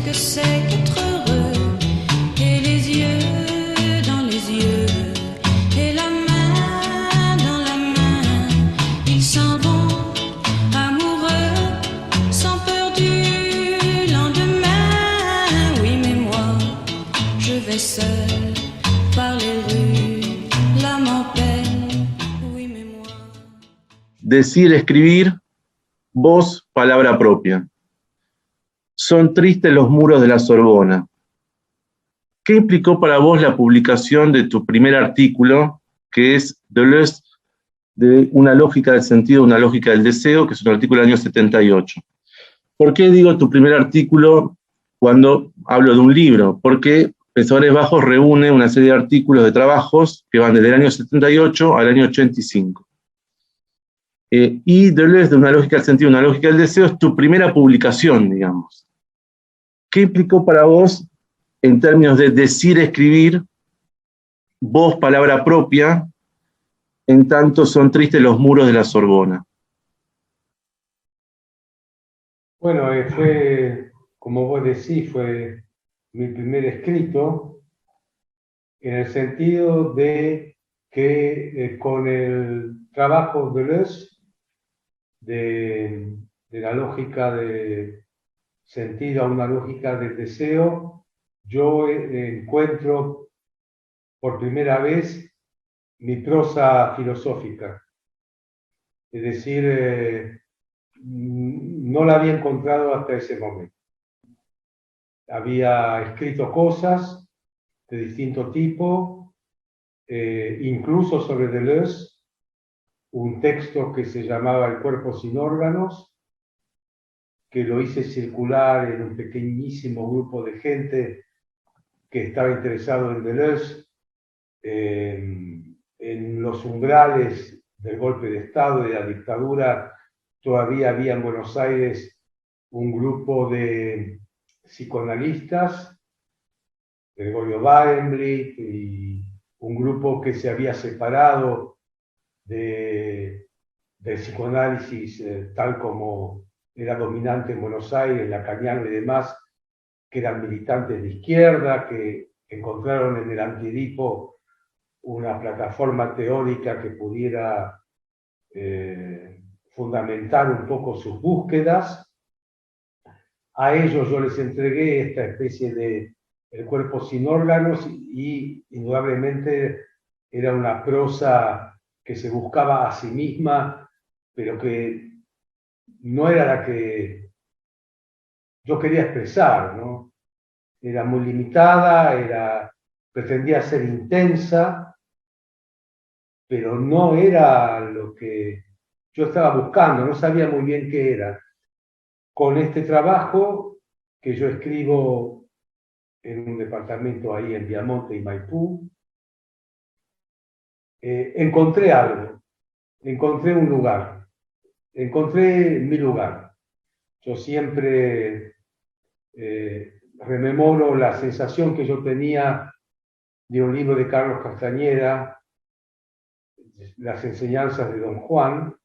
que c'est qu'être heureux, et les yeux dans les yeux, et la main dans la main, ils s'en vont amoureux, sans peur du lendemain. Oui, mais moi, je vais seul par les rues, l'âme en peine. Oui, mais moi. Decir, escribir, voz, palabra propia. Son tristes los muros de la Sorbona. ¿Qué implicó para vos la publicación de tu primer artículo, que es Deleuze, de una lógica del sentido, una lógica del deseo, que es un artículo del año 78? ¿Por qué digo tu primer artículo cuando hablo de un libro? Porque Pensadores Bajos reúne una serie de artículos de trabajos que van desde el año 78 al año 85. Y Deleuze, de una lógica del sentido, una lógica del deseo, es tu primera publicación, digamos. ¿Qué implicó para vos en términos de decir, escribir, voz, palabra propia, en tanto son tristes los muros de la Sorbona? Bueno, fue, como vos decís, fue mi primer escrito, en el sentido de que con el trabajo de Deleuze, de la lógica de sentido a una lógica del deseo, yo encuentro por primera vez mi prosa filosófica. Es decir, no la había encontrado hasta ese momento. Había escrito cosas de distinto tipo, incluso sobre Deleuze, un texto que se llamaba El cuerpo sin órganos, que lo hice circular en un pequeñísimo grupo de gente que estaba interesado en Deleuze, en los umbrales del golpe de Estado y de la dictadura. Todavía había en Buenos Aires un grupo de psicoanalistas, Gregorio Barenbrich, y un grupo que se había separado del psicoanálisis tal como era dominante en Buenos Aires, Lacaniano y demás, que eran militantes de izquierda, que encontraron en el Antiedipo una plataforma teórica que pudiera fundamentar un poco sus búsquedas. A ellos yo les entregué esta especie de El cuerpo sin órganos y indudablemente era una prosa que se buscaba a sí misma, pero que no era la que yo quería expresar, ¿no? Era muy limitada, pretendía ser intensa, pero no era lo que yo estaba buscando, no sabía muy bien qué era. Con este trabajo que yo escribo en un departamento ahí en Viamonte y Maipú, encontré algo, encontré un lugar, encontré mi lugar. Yo siempre rememoro la sensación que yo tenía de un libro de Carlos Castañeda, Las enseñanzas de Don Juan,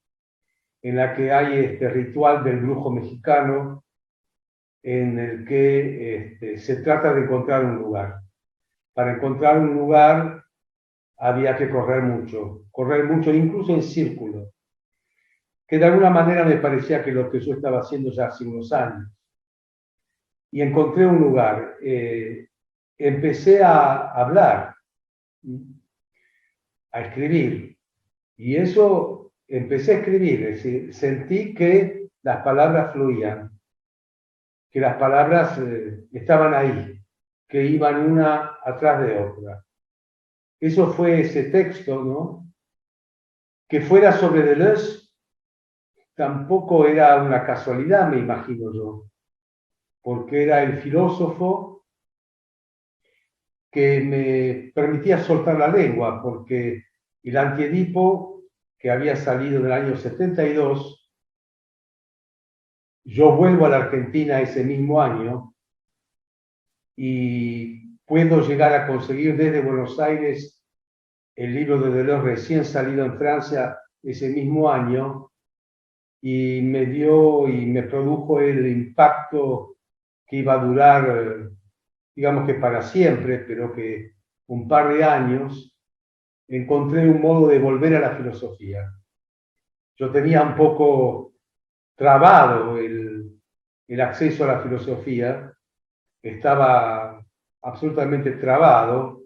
en la que hay este ritual del brujo mexicano, en el que se trata de encontrar un lugar. Para encontrar un lugar había que correr mucho, incluso en círculo, que de alguna manera me parecía que lo que yo estaba haciendo ya hace unos años. Y encontré un lugar. Empecé a hablar, a escribir, y eso empecé a escribir, es decir, sentí que las palabras fluían, que las palabras estaban ahí, que iban una atrás de otra. Eso fue ese texto, ¿no? Que fuera sobre Deleuze tampoco era una casualidad, me imagino yo, porque era el filósofo que me permitía soltar la lengua, porque el Antiedipo, que había salido en el año 72, yo vuelvo a la Argentina ese mismo año y puedo llegar a conseguir desde Buenos Aires el libro de Deleuze recién salido en Francia ese mismo año, y me dio y me produjo el impacto que iba a durar, digamos que para siempre, pero que un par de años, encontré un modo de volver a la filosofía. Yo tenía un poco trabado el acceso a la filosofía, estaba absolutamente trabado.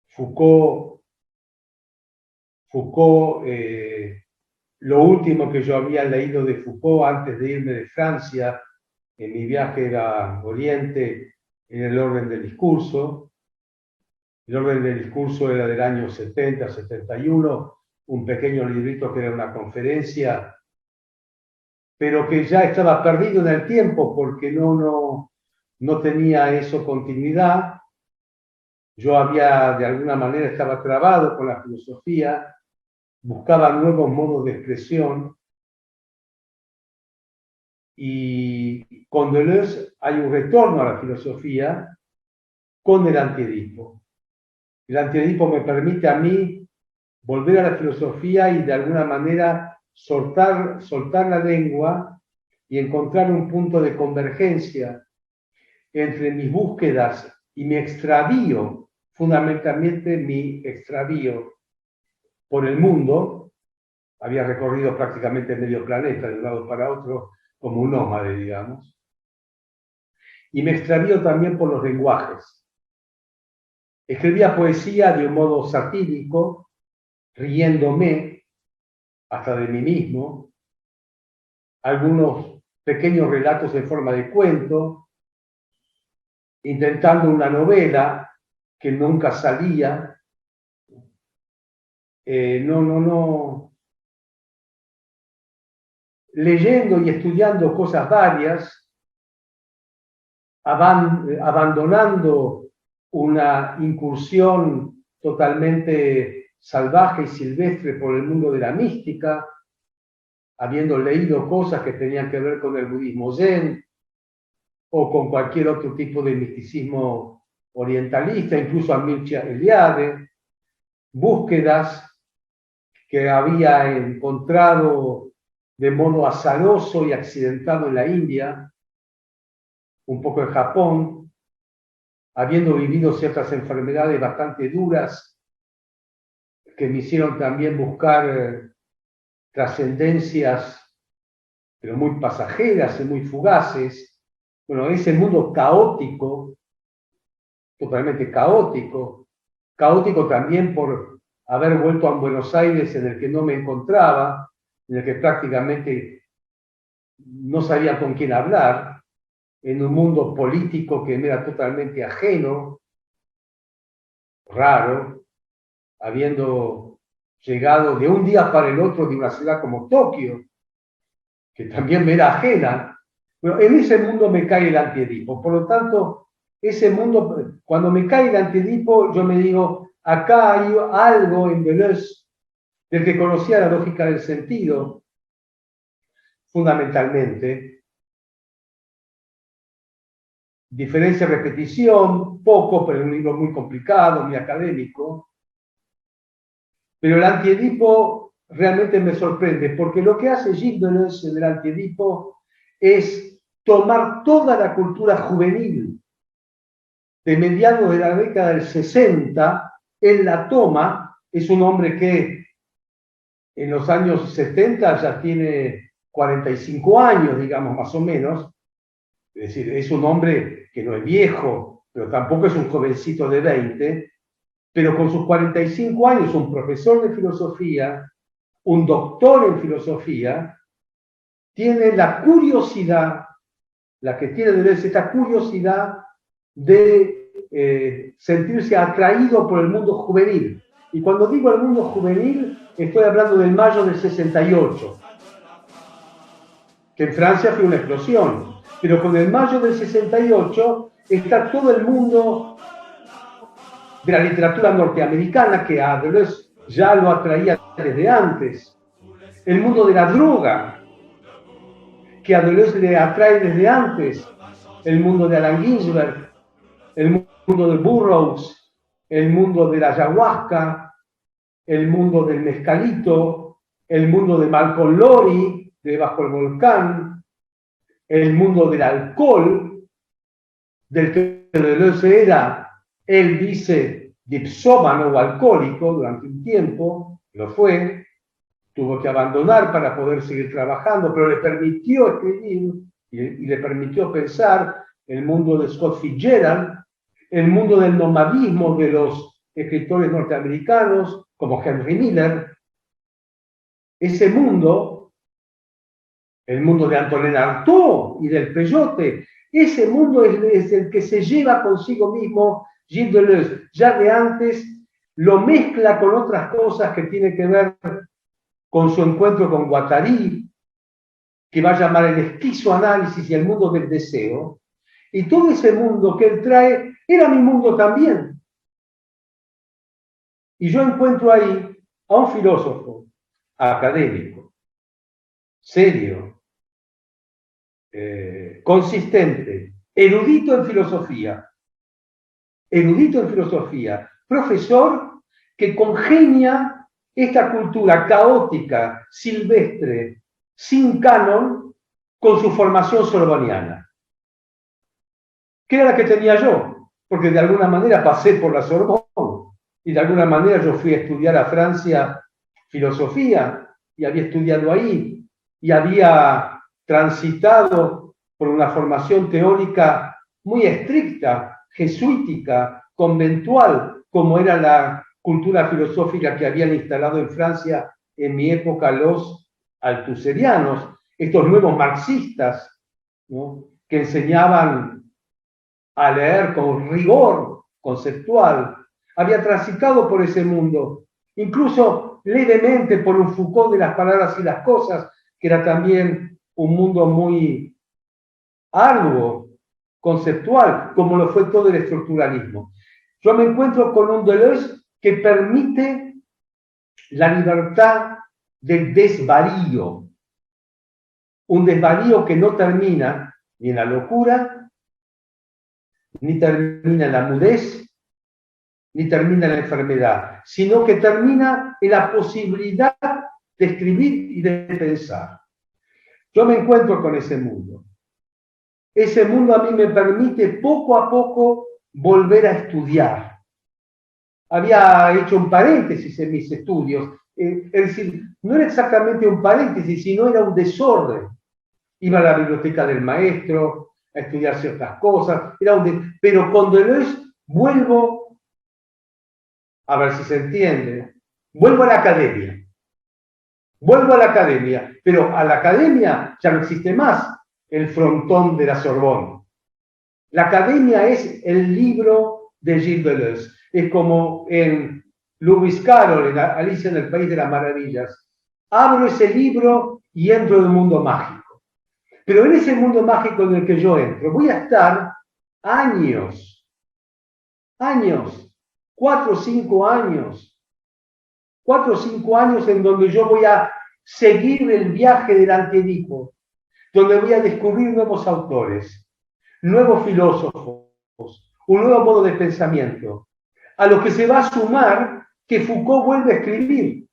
Foucault, lo último que yo había leído de Foucault antes de irme de Francia, en mi viaje a Oriente, en el orden del discurso. El orden del discurso era del año 70, 71, un pequeño librito que era una conferencia, pero que ya estaba perdido en el tiempo porque no tenía eso continuidad. Yo había, de alguna manera, estaba trabado con la filosofía, buscaba nuevos modos de expresión, y con Deleuze hay un retorno a la filosofía con el antiedipo. El antiedipo me permite a mí volver a la filosofía y de alguna manera soltar la lengua y encontrar un punto de convergencia entre mis búsquedas y mi extravío, fundamentalmente mi extravío por el mundo. Había recorrido prácticamente medio planeta de un lado para otro como un nómade, digamos. Y me extravío también por los lenguajes. Escribía poesía de un modo satírico, riéndome hasta de mí mismo, algunos pequeños relatos en forma de cuento, intentando una novela que nunca salía. Leyendo y estudiando cosas varias, abandonando una incursión totalmente salvaje y silvestre por el mundo de la mística, habiendo leído cosas que tenían que ver con el budismo zen o con cualquier otro tipo de misticismo orientalista, incluso a Mircea Eliade, búsquedas que había encontrado de modo azaroso y accidentado en la India, un poco en Japón, habiendo vivido ciertas enfermedades bastante duras que me hicieron también buscar trascendencias, pero muy pasajeras y muy fugaces. Bueno, ese mundo caótico, totalmente caótico también por haber vuelto a Buenos Aires, en el que no me encontraba, en el que prácticamente no sabía con quién hablar, en un mundo político que me era totalmente ajeno, raro, habiendo llegado de un día para el otro de una ciudad como Tokio, que también me era ajena. Bueno, en ese mundo me cae el antiedipo. Por lo tanto, ese mundo, cuando me cae el antiedipo, yo me digo, acá hay algo en Deleuze del que conocía la lógica del sentido, fundamentalmente. Diferencia, repetición, poco, pero es un libro muy complicado, muy académico. Pero el antiedipo realmente me sorprende, porque lo que hace Gilles Deleuze en el antiedipo es tomar toda la cultura juvenil de mediados de la década del 60, él la toma. Es un hombre que en los años 70 ya tiene 45 años, digamos, más o menos. Es decir, es un hombre que no es viejo, pero tampoco es un jovencito de 20, pero con sus 45 años, un profesor de filosofía, un doctor en filosofía, tiene la curiosidad, la que tiene Deleuze, esta curiosidad de sentirse atraído por el mundo juvenil. Y cuando digo el mundo juvenil, estoy hablando del mayo del 68, que en Francia fue una explosión. Pero con el mayo del 68 está todo el mundo de la literatura norteamericana, que a Deleuze ya lo atraía desde antes. El mundo de la droga, que a Deleuze le atrae desde antes. El mundo de Allen Ginsberg, el mundo de Burroughs, el mundo de la ayahuasca, el mundo del mezcalito, el mundo de Malcolm Lowry, de Bajo el Volcán, el mundo del alcohol, del que Deleuze era el vicedipsómano o alcohólico durante un tiempo, lo fue, tuvo que abandonar para poder seguir trabajando, pero le permitió escribir y le permitió pensar el mundo de Scott Fitzgerald, el mundo del nomadismo de los escritores norteamericanos, como Henry Miller. Ese mundo, el mundo de Antonin Artaud y del Peyote, ese mundo es el que se lleva consigo mismo Gilles Deleuze. Ya de antes lo mezcla con otras cosas que tienen que ver con su encuentro con Guattari, que va a llamar el esquizoanálisis y el mundo del deseo. Y todo ese mundo que él trae era mi mundo también. Y yo encuentro ahí a un filósofo académico, serio, consistente, erudito en filosofía, profesor que congenia esta cultura caótica, silvestre, sin canon, con su formación sorboniana, que era la que tenía yo, porque de alguna manera pasé por la Sorbonne, y de alguna manera yo fui a estudiar a Francia filosofía, y había estudiado ahí, y había transitado por una formación teórica muy estricta, jesuítica, conventual, como era la cultura filosófica que habían instalado en Francia en mi época los altuserianos, estos nuevos marxistas, ¿no?, que enseñaban a leer con rigor conceptual. Había transitado por ese mundo, incluso levemente por un Foucault de las palabras y las cosas, que era también un mundo muy arduo, conceptual, como lo fue todo el estructuralismo. Yo me encuentro con un Deleuze que permite la libertad del desvarío, un desvarío que no termina ni en la locura, ni termina en la mudez, ni termina en la enfermedad, sino que termina en la posibilidad de escribir y de pensar. Yo me encuentro con ese mundo. Ese mundo a mí me permite poco a poco volver a estudiar. Había hecho un paréntesis en mis estudios, es decir, no era exactamente un paréntesis, sino era un desorden. Iba a la biblioteca del maestro a estudiar ciertas cosas, pero con Deleuze vuelvo, a ver si se entiende, vuelvo a la academia, pero a la academia ya no existe más el frontón de la Sorbonne. La academia es el libro de Gilles Deleuze. Es como en Lewis Carroll, en Alicia en el País de las Maravillas. Abro ese libro y entro en el mundo mágico. Pero en ese mundo mágico en el que yo entro, voy a estar años, 4 o 5 años, 4 o 5 años en donde yo voy a seguir el viaje del Antiedipo, donde voy a descubrir nuevos autores, nuevos filósofos, un nuevo modo de pensamiento, a lo que se va a sumar que Foucault vuelve a escribir,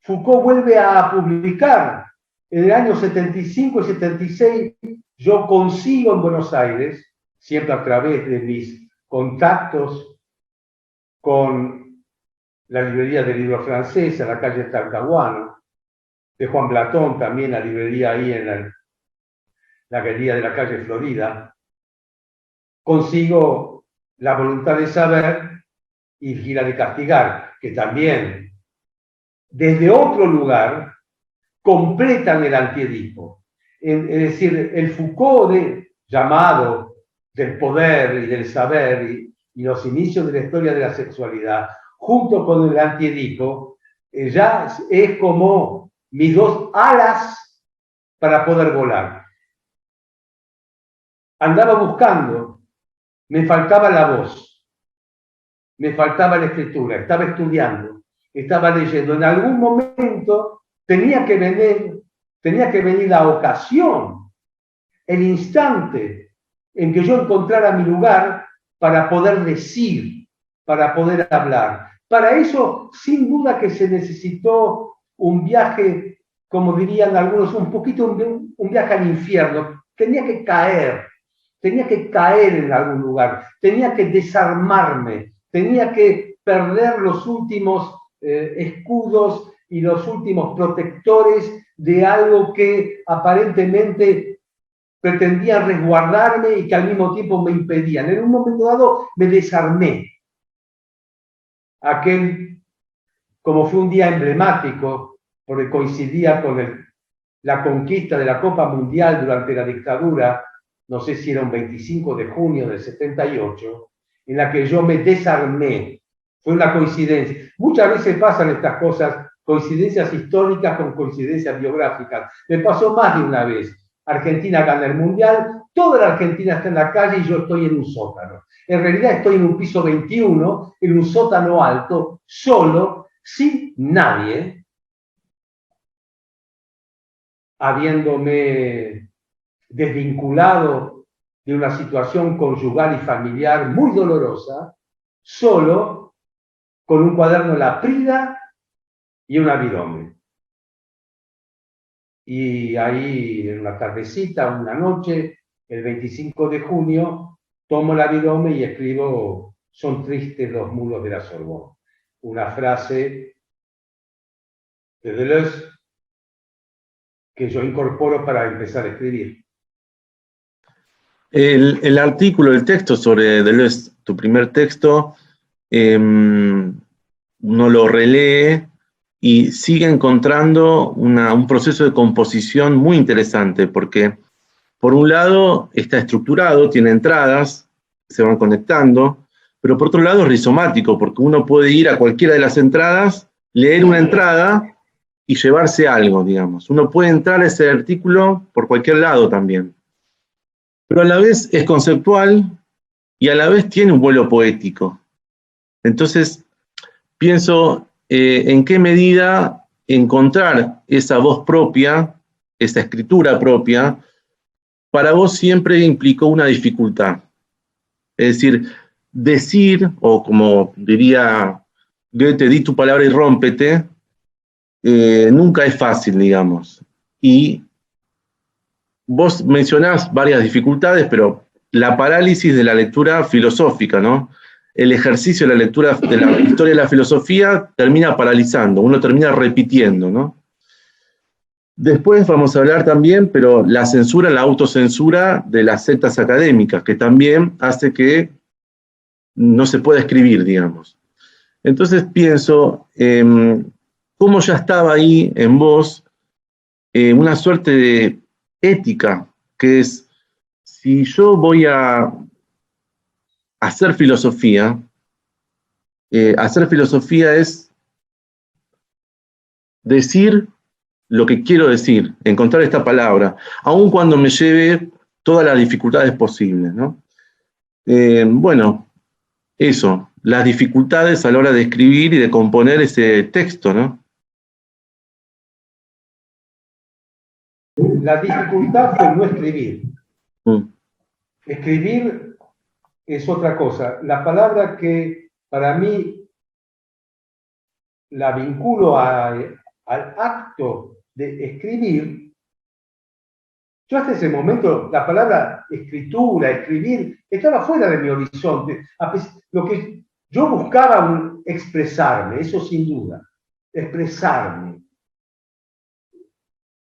Foucault vuelve a publicar. En el año 75 y 76 yo consigo en Buenos Aires, siempre a través de mis contactos con la librería de libros francesa, la calle Talcahuano, de Juan Platón, también la librería ahí en la galería de la calle Florida, consigo La voluntad de saber y Gira de castigar, que también desde otro lugar completan el Antiedipo. Es decir, el Foucault llamado del poder y del saber y los inicios de la historia de la sexualidad, junto con el Antiedipo, ya es como mis 2 alas para poder volar. Andaba buscando, me faltaba la voz, me faltaba la escritura, estaba estudiando, estaba leyendo. En algún momento tenía que venir la ocasión, el instante en que yo encontrara mi lugar para poder decir, para poder hablar. Para eso, sin duda que se necesitó un viaje, como dirían algunos, un viaje al infierno, tenía que caer en algún lugar, tenía que desarmarme, tenía que perder los últimos escudos y los últimos protectores de algo que aparentemente pretendía resguardarme y que al mismo tiempo me impedían. En un momento dado me desarmé. Aquel, como fue un día emblemático, porque coincidía con la conquista de la Copa Mundial durante la dictadura, no sé si era un 25 de junio del 78, en la que yo me desarmé. Fue una coincidencia. Muchas veces pasan estas cosas, coincidencias históricas con coincidencias biográficas. Me pasó más de una vez. Argentina gana el Mundial, toda la Argentina está en la calle y yo estoy en un sótano. En realidad estoy en un piso 21, en un sótano alto, solo, sin nadie, habiéndome desvinculado de una situación conyugal y familiar muy dolorosa, solo, con un cuaderno Laprida y una virome. Y ahí, en una tardecita, una noche, el 25 de junio, tomo la virome y escribo "Son tristes los muros de la Sorbona". Una frase de Deleuze que yo incorporo para empezar a escribir. El artículo, el texto sobre Deleuze, tu primer texto, uno lo relee y sigue encontrando un proceso de composición muy interesante, porque por un lado está estructurado, tiene entradas, se van conectando, pero por otro lado es rizomático, porque uno puede ir a cualquiera de las entradas, leer una entrada y llevarse algo, digamos. Uno puede entrar a ese artículo por cualquier lado también. Pero a la vez es conceptual y a la vez tiene un vuelo poético. Entonces, pienso en qué medida encontrar esa voz propia, esa escritura propia, para vos siempre implicó una dificultad. Es decir, o como diría Goethe, di tu palabra y rómpete, nunca es fácil, digamos. Y vos mencionás varias dificultades, pero la parálisis de la lectura filosófica, ¿no? El ejercicio de la lectura de la historia de la filosofía termina paralizando, uno termina repitiendo, ¿no? Después vamos a hablar también, pero la censura, la autocensura de las sectas académicas, que también hace que no se pueda escribir, digamos. Entonces pienso, cómo ya estaba ahí en vos una suerte de ética, que es, si yo voy a hacer filosofía es decir lo que quiero decir, encontrar esta palabra, aun cuando me lleve todas las dificultades posibles, ¿no? Bueno, eso, las dificultades a la hora de escribir y de componer ese texto, ¿no? La dificultad fue no escribir. Escribir es otra cosa. La palabra que para mí la vinculo al acto de escribir, yo hasta ese momento la palabra escritura, escribir, estaba fuera de mi horizonte. Lo que yo buscaba expresarme, eso sin duda, expresarme.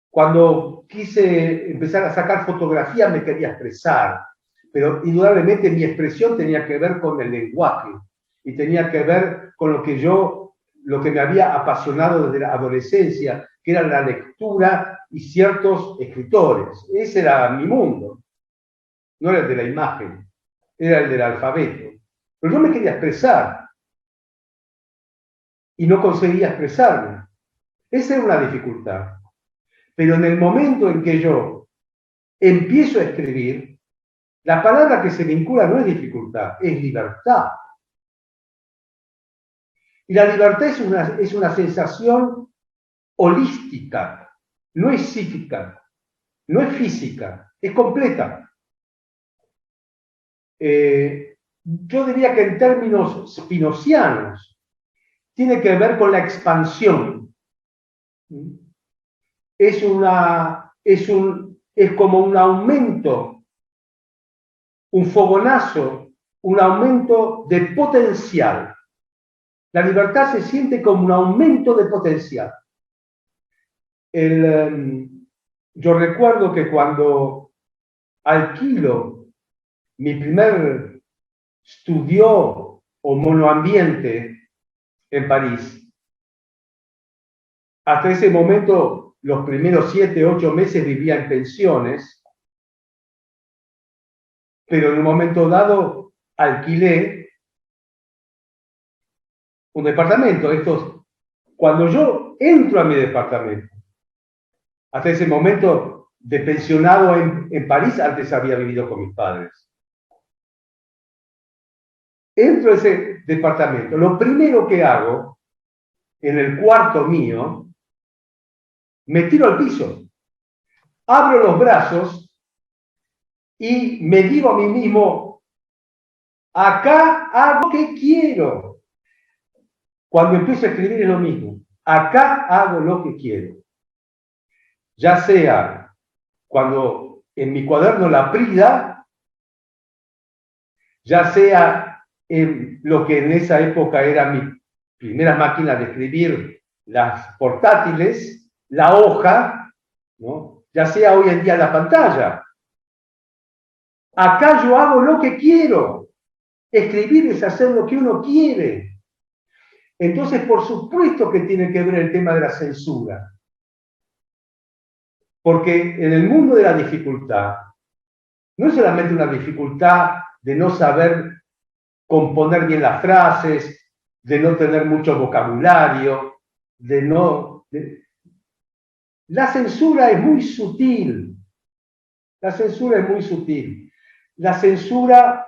Cuando quise empezar a sacar fotografías me quería expresar, pero indudablemente mi expresión tenía que ver con el lenguaje y tenía que ver con lo que me había apasionado desde la adolescencia, que era la lectura y ciertos escritores. Ese era mi mundo. No era el de la imagen, era el del alfabeto. Pero yo me quería expresar y no conseguía expresarme. Esa era una dificultad. Pero en el momento en que yo empiezo a escribir, la palabra que se vincula no es dificultad, es libertad. Y la libertad es una sensación holística, no es psíquica, no es física, es completa. Yo diría que en términos spinozianos, tiene que ver con la expansión. Es un es como un aumento, un fogonazo, un aumento de potencial. La libertad se siente como un aumento de potencial. Yo recuerdo que cuando alquilo mi primer estudio o monoambiente en París, hasta ese momento, los primeros 7, 8 meses vivía en pensiones, pero en un momento dado alquilé un departamento. Cuando yo entro a mi departamento, hasta ese momento de pensionado en París, antes había vivido con mis padres. Entro a ese departamento. Lo primero que hago, en el cuarto mío, me tiro al piso, abro los brazos y me digo a mí mismo, acá hago lo que quiero. Cuando empiezo a escribir es lo mismo. Acá hago lo que quiero. Ya sea cuando en mi cuaderno La Prida, ya sea en lo que en esa época era mi primera máquina de escribir, las portátiles, la hoja, ¿no? Ya sea hoy en día la pantalla. Acá yo hago lo que quiero. Escribir es hacer lo que uno quiere. Entonces, por supuesto que tiene que ver el tema de la censura. Porque en el mundo de la dificultad, no es solamente una dificultad de no saber componer bien las frases, de no tener mucho vocabulario, La censura es muy sutil. La censura es muy sutil. La censura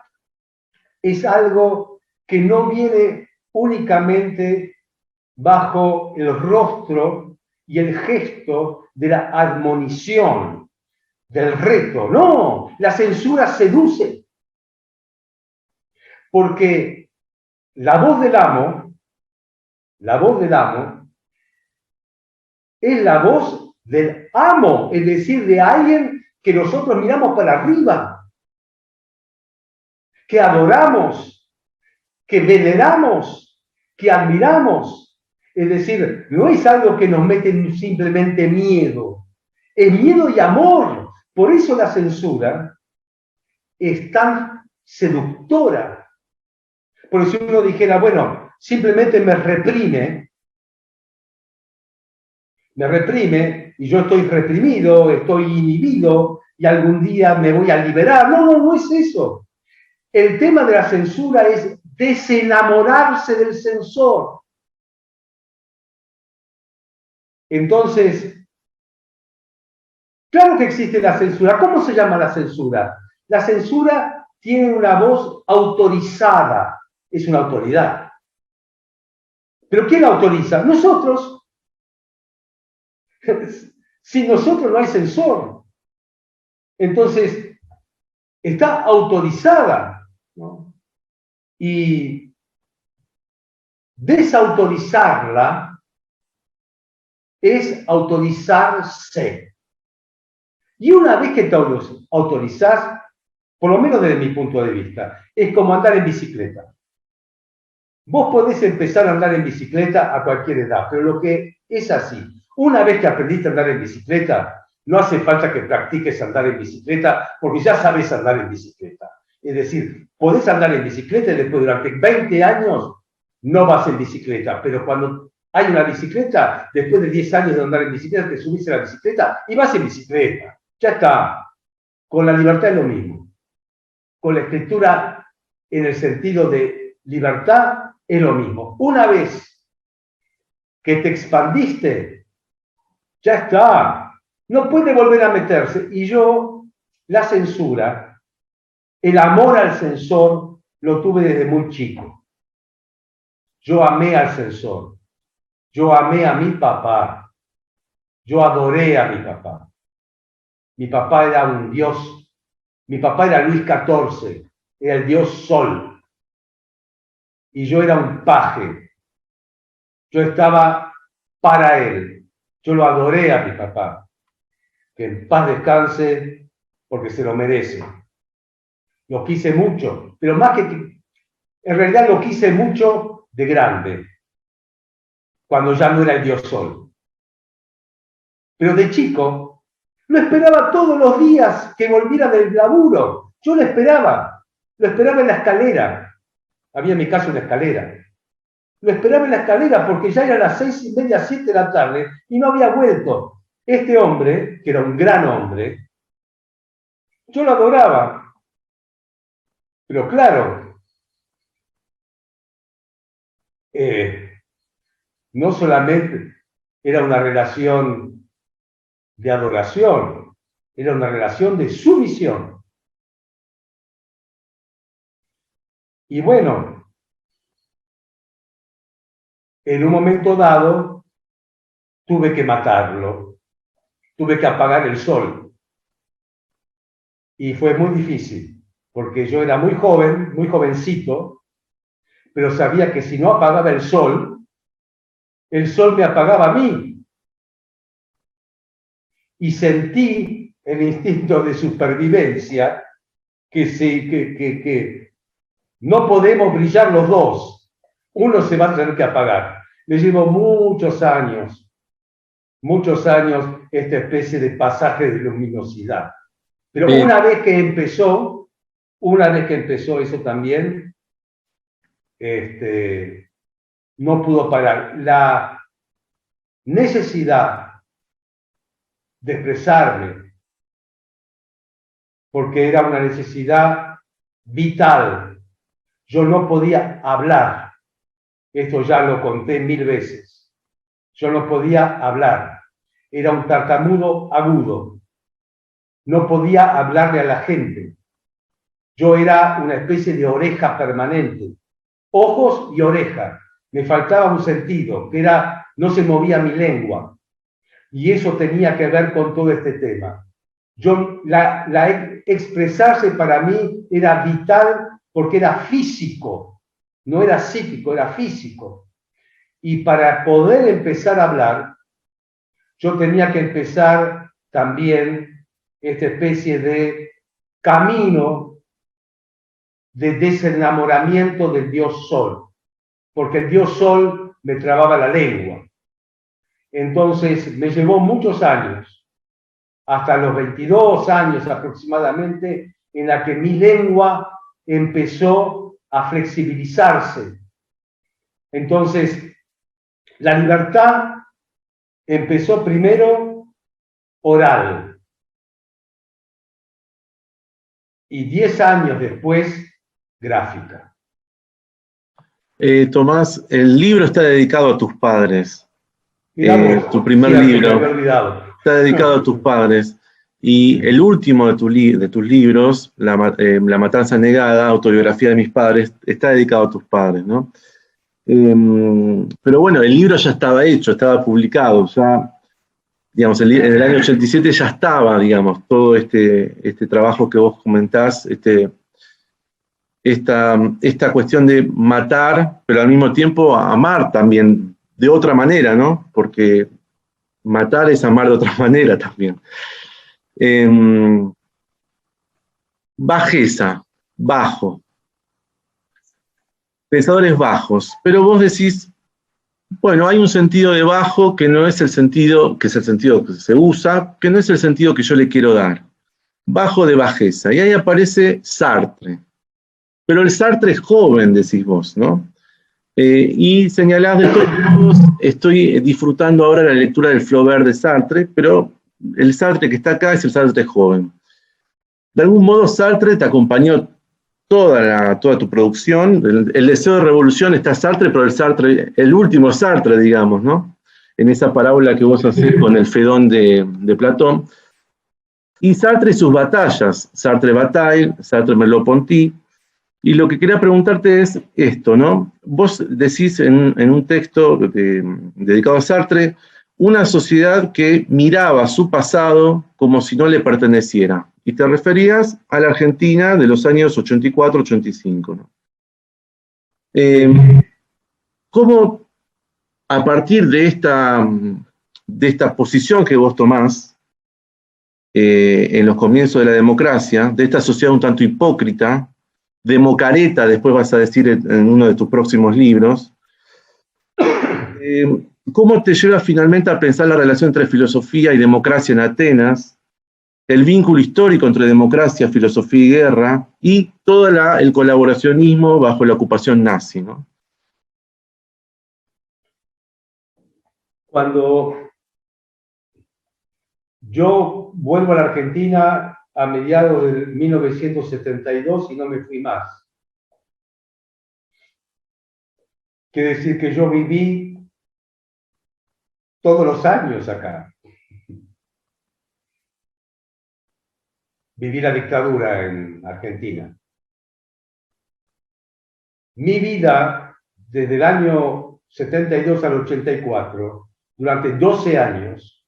es algo que no viene únicamente bajo el rostro y el gesto de la admonición, del reto. No, la censura seduce. Porque la voz del amo es la voz del amo, es decir, de alguien que nosotros miramos para arriba, que adoramos, que veneramos, que admiramos. Es decir, no es algo que nos mete simplemente miedo, es miedo y amor. Por eso la censura es tan seductora. Porque si uno dijera, bueno, simplemente me reprime y yo estoy reprimido, estoy inhibido y algún día me voy a liberar. No es eso. El tema de la censura es desenamorarse del censor. Entonces, claro que existe la censura. ¿Cómo se llama la censura? La censura tiene una voz autorizada, es una autoridad. ¿Pero quién la autoriza? Nosotros. Sin nosotros no hay censor. Entonces, está autorizada, ¿no? Y desautorizarla es autorizarse. Y una vez que te autorizás, por lo menos desde mi punto de vista, es como andar en bicicleta. Vos podés empezar a andar en bicicleta a cualquier edad, pero lo que es así, una vez que aprendiste a andar en bicicleta, no hace falta que practiques andar en bicicleta, porque ya sabes andar en bicicleta. Es decir, podés andar en bicicleta y después durante 20 años no vas en bicicleta, pero cuando hay una bicicleta, después de 10 años de andar en bicicleta, te subís a la bicicleta y vas en bicicleta. Ya está. Con la libertad es lo mismo. Con la escritura en el sentido de libertad es lo mismo. Una vez que te expandiste, ya está. No puede volver a meterse. Y yo, la censura, el amor al censor, lo tuve desde muy chico. Yo amé al censor. Yo amé a mi papá. Yo adoré a mi papá. Mi papá era un dios. Mi papá era Luis XIV. Era el dios Sol. Y yo era un paje. Yo estaba para él. Yo lo adoré a mi papá. que en paz descanse, porque se lo merece. Lo quise mucho, pero más que en realidad lo quise mucho de grande, cuando ya no era el Dios Sol. Pero de chico, lo esperaba todos los días que volviera del laburo. Yo lo esperaba en la escalera. Había en mi casa una escalera. Lo esperaba en la escalera porque ya eran las 6:30, 7 de la tarde y no había vuelto. Este hombre, que era un gran hombre, yo lo adoraba. Pero claro, no solamente era una relación de adoración, era una relación de sumisión. Y bueno, en un momento dado, tuve que matarlo, tuve que apagar el sol. Y fue muy difícil, porque yo era muy joven, muy jovencito, pero sabía que si no apagaba el sol me apagaba a mí. Y sentí el instinto de supervivencia que no podemos brillar los dos. Uno se va a tener que apagar. Le llevo muchos años, esta especie de pasaje de luminosidad. Pero Bien. una vez que empezó eso también, no pudo parar. La necesidad de expresarme, porque era una necesidad vital. Yo no podía hablar. Esto ya lo conté 1000 veces. Yo no podía hablar. Era un tartamudo agudo. No podía hablarle a la gente. Yo era una especie de oreja permanente. Ojos y oreja. Me faltaba un sentido, que era, no se movía mi lengua. Y eso tenía que ver con todo este tema. Expresarse para mí era vital porque era físico, no era psíquico, era físico. Y para poder empezar a hablar, yo tenía que empezar también esta especie de camino de desenamoramiento del Dios Sol, porque el Dios Sol me trababa la lengua. Entonces me llevó muchos años, hasta los 22 años aproximadamente, en la que mi lengua empezó a flexibilizarse. Entonces, la libertad empezó primero oral, y 10 años después, gráfica. Tomás, el libro está dedicado a tus padres. Tu primer libro está dedicado a tus padres. Y el último de tus libros, La Matanza Negada, autobiografía de mis padres, está dedicado a tus padres, ¿no? Pero bueno, el libro ya estaba hecho, estaba publicado, ya, digamos, en el año 87 ya estaba, digamos, todo este trabajo que vos comentás, esta cuestión de matar, pero al mismo tiempo amar también, de otra manera, ¿no? Porque matar es amar de otra manera también. Bajeza, bajo. Pensadores bajos. Pero vos decís, bueno, hay un sentido de bajo que no es el sentido, que es el sentido que se usa, que no es el sentido que yo le quiero dar. Bajo de bajeza. Y ahí aparece Sartre. Pero el Sartre es joven, decís vos, ¿no? Y señalás de todos modos, estoy disfrutando ahora la lectura del Flaubert de Sartre, pero el Sartre que está acá es el Sartre joven. De algún modo Sartre te acompañó toda tu producción. El deseo de revolución está Sartre, pero el último Sartre, digamos, ¿no? En esa parábola que vos hacés con el Fedón de Platón. Y Sartre y sus batallas, Sartre Bataille, Sartre Merleau-Ponty. Y lo que quería preguntarte es esto, ¿no? Vos decís en un texto dedicado a Sartre, una sociedad que miraba su pasado como si no le perteneciera. Y te referías a la Argentina de los años 84-85, ¿no? ¿Cómo, a partir de esta posición que vos tomás, en los comienzos de la democracia, de esta sociedad un tanto hipócrita, democareta, después vas a decir en uno de tus próximos libros, ¿cómo te lleva finalmente a pensar la relación entre filosofía y democracia en Atenas, el vínculo histórico entre democracia, filosofía y guerra, y todo el colaboracionismo bajo la ocupación nazi, ¿no? Cuando yo vuelvo a la Argentina a mediados de 1972 y no me fui más. Quiere decir que yo viví todos los años acá. Viví la dictadura en Argentina. Mi vida, desde el año 72 al 84, durante 12 años,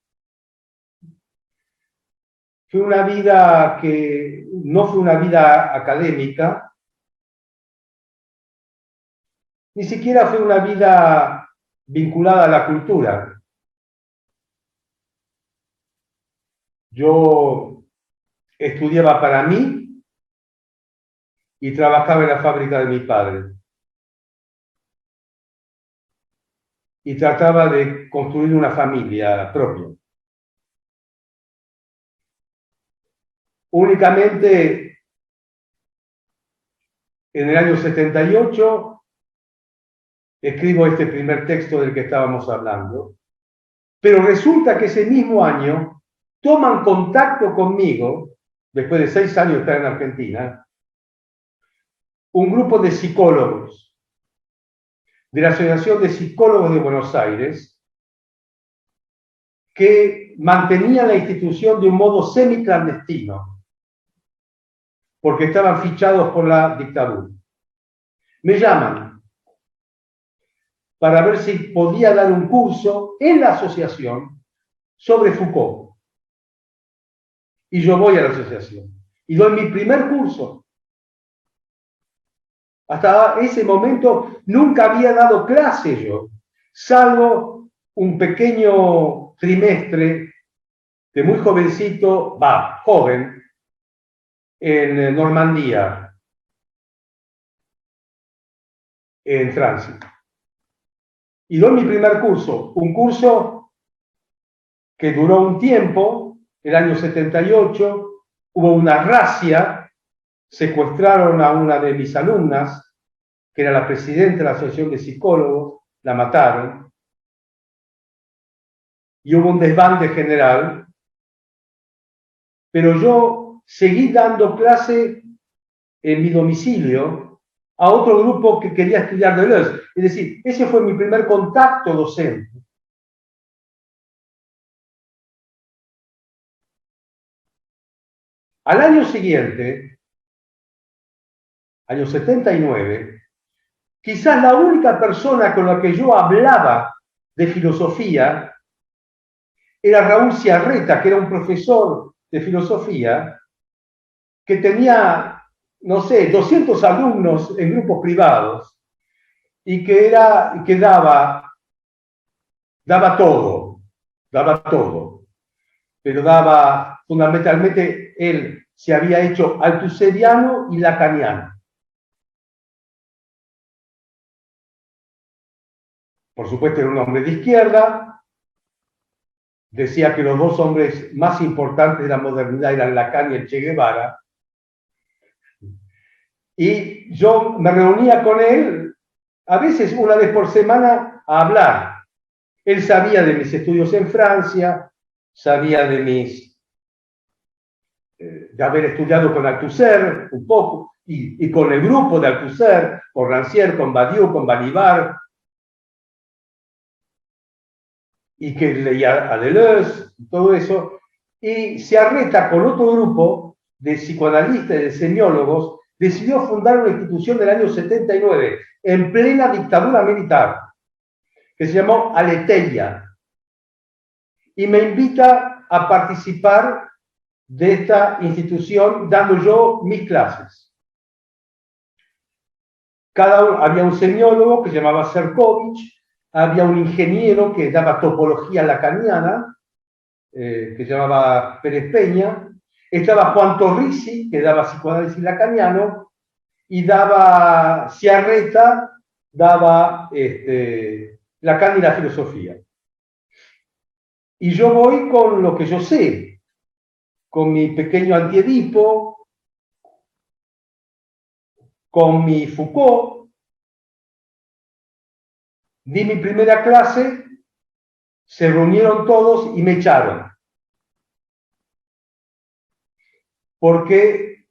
fue una vida que no fue una vida académica, ni siquiera fue una vida vinculada a la cultura. Yo estudiaba para mí y trabajaba en la fábrica de mi padre. Y trataba de construir una familia propia. Únicamente en el año 78 escribo este primer texto del que estábamos hablando, pero resulta que ese mismo año toman contacto conmigo, después de 6 años de estar en Argentina, un grupo de psicólogos de la Asociación de Psicólogos de Buenos Aires que mantenían la institución de un modo semiclandestino, porque estaban fichados por la dictadura. Me llaman para ver si podía dar un curso en la asociación sobre Foucault. Y yo voy a la asociación y doy mi primer curso. Hasta ese momento nunca había dado clase yo, salvo un pequeño trimestre de muy jovencito, joven, en Normandía, en Francia. Y doy mi primer curso, un curso que duró un tiempo, el año 78, hubo una razzia, secuestraron a una de mis alumnas, que era la presidenta de la Asociación de Psicólogos, la mataron, y hubo un desbande general, pero yo seguí dando clase en mi domicilio a otro grupo que quería estudiar Deleuze. Es decir, ese fue mi primer contacto docente. Al año siguiente, año 79, quizás la única persona con la que yo hablaba de filosofía era Raúl Ciarreta, que era un profesor de filosofía que tenía, no sé, 200 alumnos en grupos privados y que daba todo, pero daba fundamentalmente, él se había hecho altuseriano y lacaniano. Por supuesto era un hombre de izquierda, decía que los dos hombres más importantes de la modernidad eran Lacan y el Che Guevara, y yo me reunía con él a veces una vez por semana a hablar. Él sabía de mis estudios en Francia, sabía de haber estudiado con Althusser un poco, y con el grupo de Althusser, con Rancière, con Badiou, con Balibar, y que leía a Deleuze, y todo eso, y Ciarreta, con otro grupo de psicoanalistas y de semiólogos, decidió fundar una institución del año 79, en plena dictadura militar, que se llamó Aletheia, y me invita a participar de esta institución dando yo mis clases. Había un semiólogo que se llamaba Serkovich, había un ingeniero que daba topología lacaniana, que se llamaba Pérez Peña, estaba Juan Torrisi, que daba psicoanálisis lacaniano, y daba Ciarreta, daba Lacan y la filosofía. Y yo voy con lo que yo sé, con mi pequeño Antiedipo, con mi Foucault. Di mi primera clase, se reunieron todos y me echaron. Porque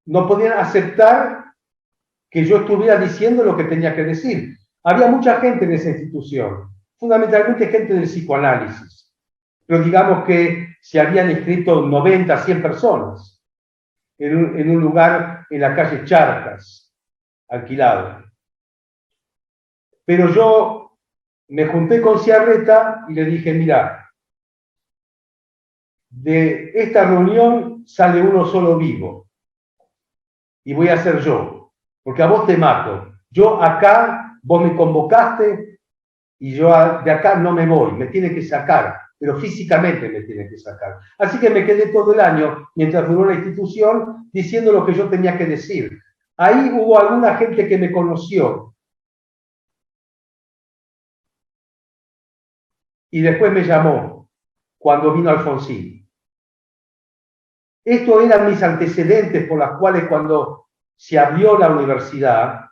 no podían aceptar que yo estuviera diciendo lo que tenía que decir. Había mucha gente en esa institución, fundamentalmente gente del psicoanálisis, pero digamos que se habían inscrito 90, 100 personas en un lugar en la calle Charcas, alquilado. Pero yo me junté con Ciarreta y le dije, mira, de esta reunión sale uno solo vivo, y voy a ser yo, porque a vos te mato. Yo acá, vos me convocaste, y yo de acá no me voy, me tiene que sacar, pero físicamente me tiene que sacar. Así que me quedé todo el año, mientras duró la institución, diciendo lo que yo tenía que decir. Ahí hubo alguna gente que me conoció, y después me llamó, cuando vino Alfonsín. Estos eran mis antecedentes por los cuales cuando se abrió la universidad,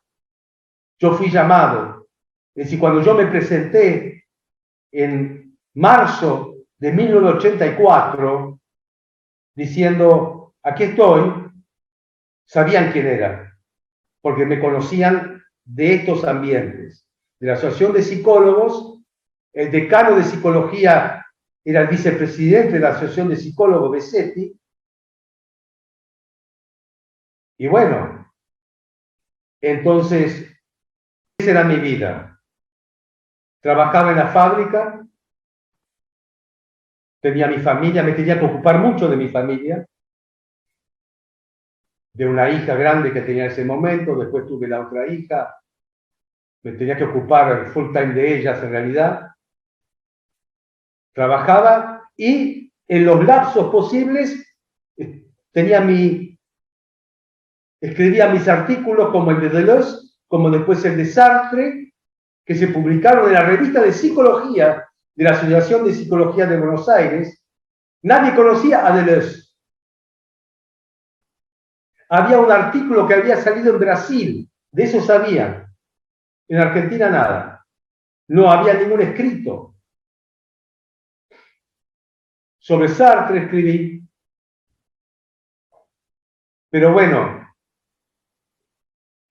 yo fui llamado. Es decir, cuando yo me presenté en marzo de 1984, diciendo, aquí estoy, sabían quién era, porque me conocían de estos ambientes, de la Asociación de Psicólogos. El decano de Psicología era el vicepresidente de la Asociación de Psicólogos, Besetti. Y bueno, entonces, esa era mi vida. Trabajaba en la fábrica, tenía mi familia, me tenía que ocupar mucho de mi familia, de una hija grande que tenía en ese momento, después tuve la otra hija, me tenía que ocupar full time de ellas en realidad. Trabajaba y en los lapsos posibles escribía mis artículos como el de Deleuze, como después el de Sartre, que se publicaron en la revista de Psicología de la Asociación de Psicología de Buenos Aires. Nadie conocía a Deleuze. Había un artículo que había salido en Brasil, de eso sabían. En Argentina nada. No había ningún escrito. Sobre Sartre escribí. Pero bueno,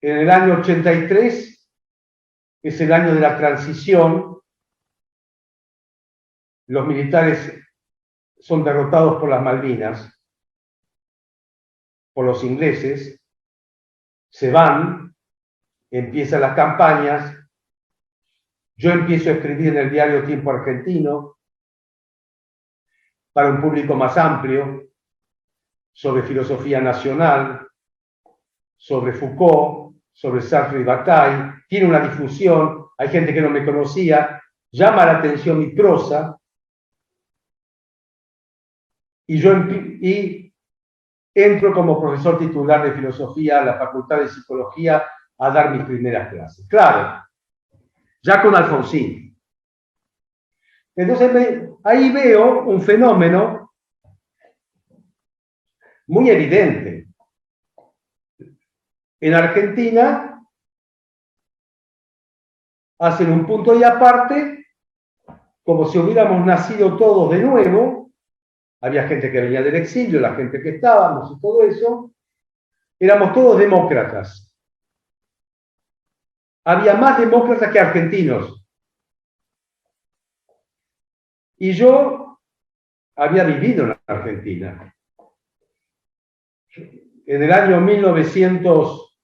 en el año 83, es el año de la transición, los militares son derrotados por las Malvinas, por los ingleses, se van, empiezan las campañas, yo empiezo a escribir en el diario Tiempo Argentino, para un público más amplio, sobre filosofía nacional, sobre Foucault, sobre Sartre y Bataille. Tiene una difusión, hay gente que no me conocía, llama la atención mi prosa, y entro como profesor titular de filosofía a la Facultad de Psicología a dar mis primeras clases. Claro, ya con Alfonsín. Entonces ahí veo un fenómeno muy evidente. En Argentina hacen un punto y aparte, como si hubiéramos nacido todos de nuevo. Había gente que venía del exilio, la gente que estábamos y todo eso. Éramos todos demócratas. Había más demócratas que argentinos. Y yo había vivido en Argentina. En el año 1900,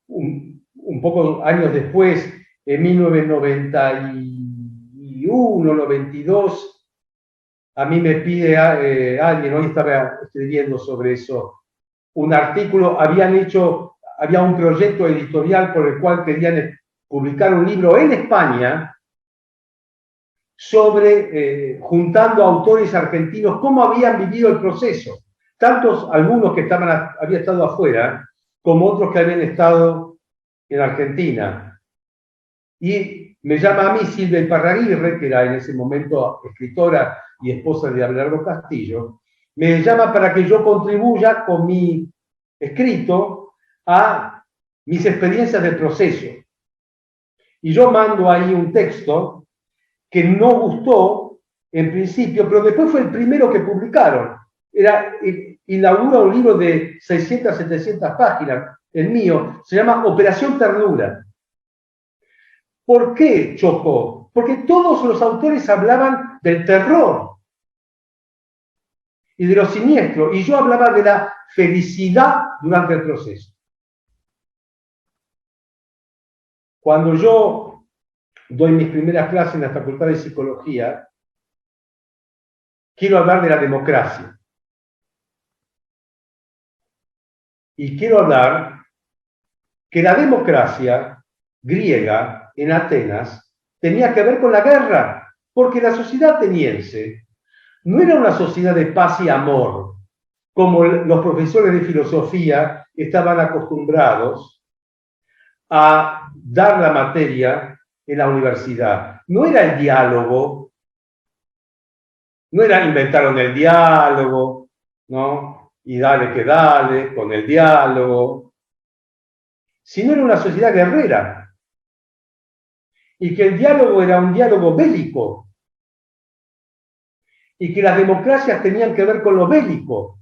un poco años después, en 1991, 92, a mí me pide alguien, hoy estaba escribiendo sobre eso, un artículo, había un proyecto editorial por el cual querían publicar un libro en España sobre, juntando autores argentinos, cómo habían vivido el proceso. Algunos que habían estado afuera, como otros que habían estado en Argentina. Y me llama a mí Silvia Iparraguirre, que era en ese momento escritora y esposa de Abelardo Castillo, me llama para que yo contribuya con mi escrito a mis experiencias del proceso. Y yo mando ahí un texto que no gustó en principio, pero después fue el primero que publicaron. Inaugura un libro de 600, 700 páginas, el mío, se llama Operación Ternura. ¿Por qué chocó? Porque todos los autores hablaban del terror y de lo siniestro, y yo hablaba de la felicidad durante el proceso. Cuando yo doy mis primeras clases en la Facultad de Psicología, quiero hablar de la democracia. Y quiero hablar que la democracia griega en Atenas tenía que ver con la guerra, porque la sociedad ateniense no era una sociedad de paz y amor, como los profesores de filosofía estaban acostumbrados a dar la materia en la universidad. No era el diálogo, no era inventaron el diálogo, ¿no? Y dale que dale, con el diálogo, sino era una sociedad guerrera. Y que el diálogo era un diálogo bélico. Y que las democracias tenían que ver con lo bélico.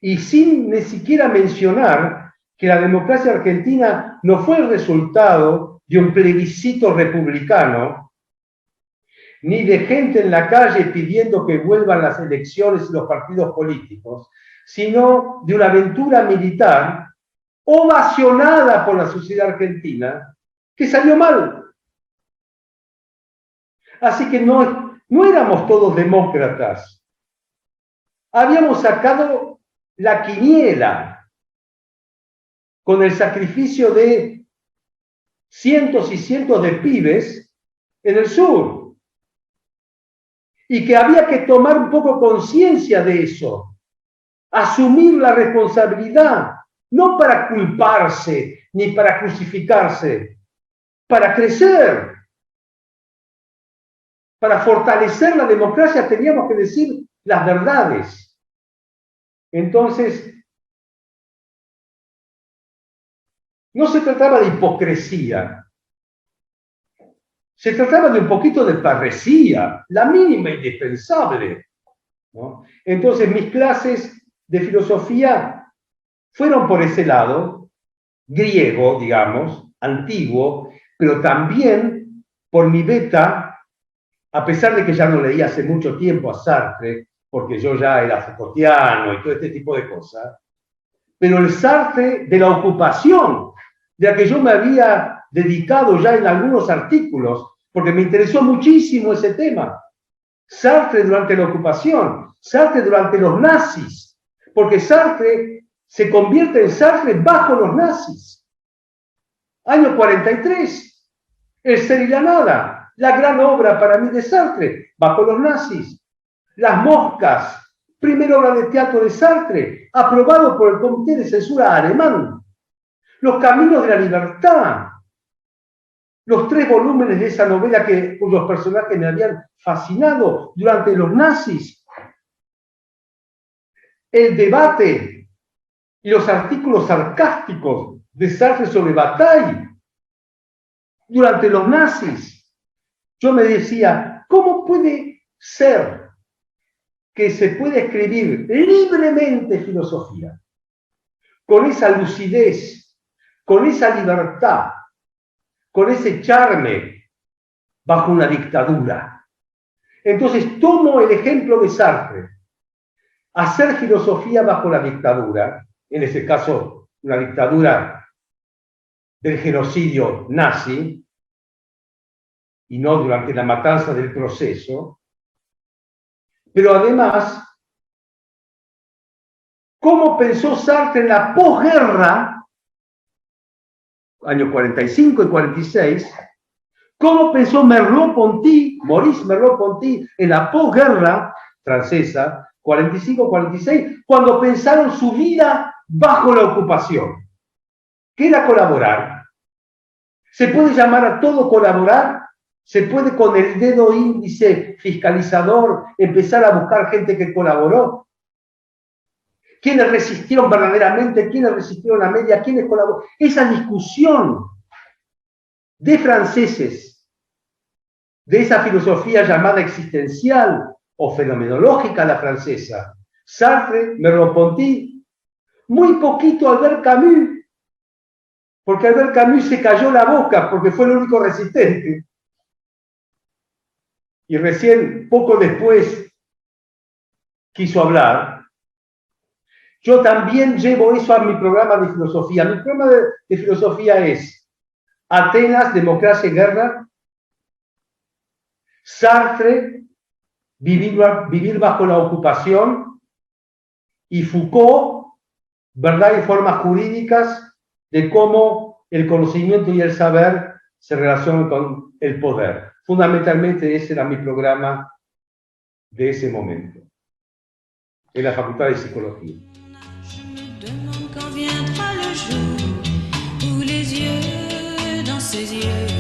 Y sin ni siquiera mencionar que la democracia argentina no fue el resultado de un plebiscito republicano, ni de gente en la calle pidiendo que vuelvan las elecciones y los partidos políticos, sino de una aventura militar ovacionada por la sociedad argentina, que salió mal. Así que no éramos todos demócratas. Habíamos sacado la quiniela con el sacrificio de cientos y cientos de pibes en el sur. Y que había que tomar un poco conciencia de eso, asumir la responsabilidad, no para culparse ni para crucificarse, para crecer, para fortalecer la democracia teníamos que decir las verdades. Entonces, no se trataba de hipocresía, se trataba de un poquito de parresía, la mínima indispensable, ¿no? Entonces, mis clases de filosofía fueron por ese lado, griego, digamos, antiguo, pero también por mi beta, a pesar de que ya no leía hace mucho tiempo a Sartre, porque yo ya era Foucaultiano y todo este tipo de cosas, pero el Sartre de la ocupación, de la que yo me había dedicado ya en algunos artículos, porque me interesó muchísimo ese tema. Sartre durante la ocupación, Sartre durante los nazis, porque Sartre se convierte en Sartre bajo los nazis. Año 43, El ser y la nada, la gran obra para mí de Sartre, bajo los nazis. Las moscas, primera obra de teatro de Sartre, aprobado por el Comité de Censura alemán. Los caminos de la libertad, los 3 volúmenes de esa novela cuyos personajes me habían fascinado durante los nazis. El debate y los artículos sarcásticos de Sartre sobre Bataille durante los nazis. Yo me decía, ¿cómo puede ser que se puede escribir libremente filosofía? Con esa lucidez, con esa libertad, con ese charme bajo una dictadura. Entonces tomo el ejemplo de Sartre, hacer filosofía bajo la dictadura, en ese caso una dictadura del genocidio nazi, y no durante la matanza del proceso, pero además, ¿cómo pensó Sartre en la posguerra, años 45 y 46, ¿Cómo pensó Merleau-Ponty, Maurice Merleau-Ponty, en la posguerra francesa, 45-46, cuando pensaron su vida bajo la ocupación? ¿Qué era colaborar? ¿Se puede llamar a todo colaborar? ¿Se puede con el dedo índice fiscalizador empezar a buscar gente que colaboró? ¿Quiénes resistieron verdaderamente? ¿Quiénes resistieron a media? ¿Quiénes colaboraron? Esa discusión de franceses, de esa filosofía llamada existencial o fenomenológica la francesa, Sartre, Merleau-Ponty, muy poquito Albert Camus, porque Albert Camus se cayó la boca porque fue el único resistente. Y recién, poco después, quiso hablar. Yo también llevo eso a mi programa de filosofía. Mi programa de filosofía es Atenas, democracia y guerra. Sartre, vivir bajo la ocupación. Y Foucault, verdad y formas jurídicas de cómo el conocimiento y el saber se relacionan con el poder. Fundamentalmente ese era mi programa de ese momento, en la Facultad de Psicología. Je me demande quand viendra le jour où les yeux dans ses yeux